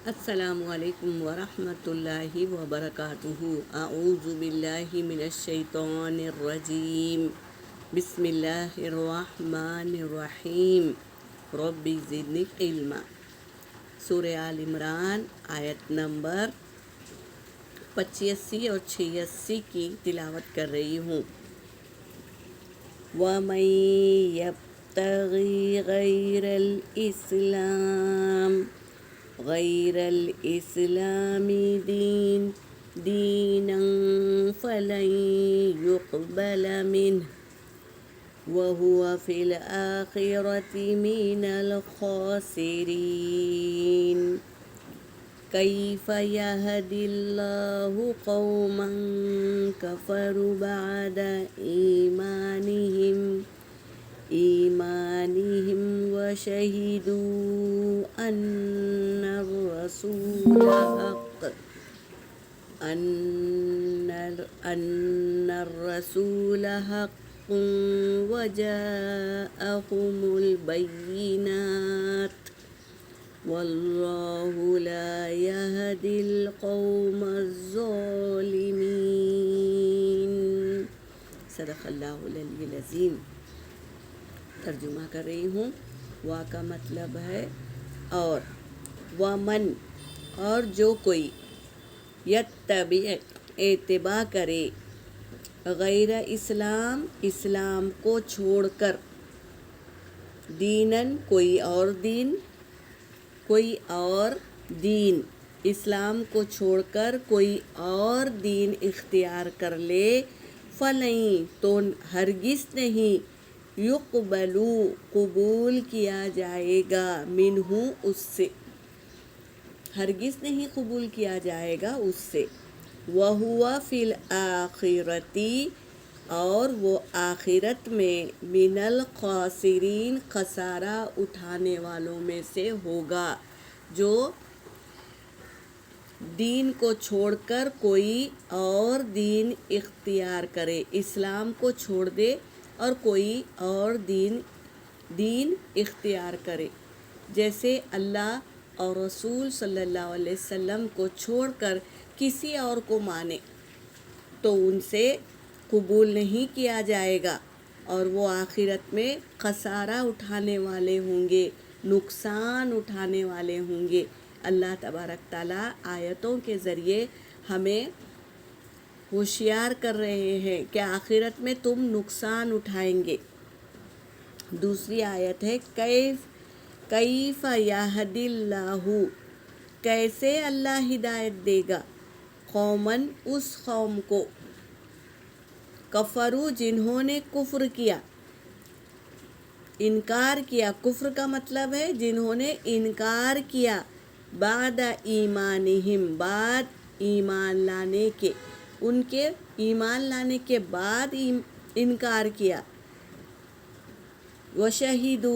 السلام علیکم ورحمۃ اللہ وبرکاتہ۔ اعوذ باللہ من الشیطان الرجیم، بسم اللہ الرحمن الرحیم، رب زدنی علما۔ سورہ آل عمران آیت نمبر 85 اور 86 کی تلاوت کر رہی ہوں۔ وَمَن يَبْتَغِ غَيْرَ الْإِسْلَامِ دِينًا فَلَن يُقْبَلَ مِنْهُ وَهُوَ فِي الْآخِرَةِ مِنَ الْخَاسِرِينَ۔ كيف يهدي الله قوما كفروا بعد إيمانهم وشهدوا أن الرسول حق وجاءهم البينات واللہ لا یہدی القوم الظالمین۔ صدق اللہ العلی العظیم۔ ترجمہ کر رہی ہوں۔ وا کا مطلب ہے اور، ومن اور جو کوئی، یتبع اتباع کرے، غیر اسلام اسلام کو چھوڑ کر، دینن کوئی اور دین اسلام کو چھوڑ کر کوئی اور دین اختیار کر لے، فَلَن تو ہرگز نہیں، یقبلو قبول کیا جائے گا، منہ اس سے، ہرگز نہیں قبول کیا جائے گا اس سے، وَهُوَ فِي الْآخِرَةِ اور وہ آخرت میں، من الخاسرین خسارہ اٹھانے والوں میں سے ہوگا۔ جو دین کو چھوڑ کر کوئی اور دین اختیار کرے، اسلام کو چھوڑ دے اور کوئی اور دین اختیار کرے، جیسے اللہ اور رسول صلی اللہ علیہ وسلم کو چھوڑ کر کسی اور کو مانے تو ان سے قبول نہیں کیا جائے گا، اور وہ آخرت میں خسارہ اٹھانے والے ہوں گے، نقصان اٹھانے والے ہوں گے۔ اللہ تبارک تعالیٰ آیتوں کے ذریعے ہمیں ہوشیار کر رہے ہیں کہ آخرت میں تم نقصان اٹھائیں گے۔ دوسری آیت ہے، کیف یہدی اللہ، کیسے اللہ ہدایت دے گا، قومن اس قوم کو، کفروا جنہوں نے کفر کیا، انکار کیا۔ کفر کا مطلب ہے جنہوں نے انکار کیا، بعد ایمانہم بعد ایمان لانے کے، ان کے ایمان لانے کے بعد انکار کیا، وشہدوا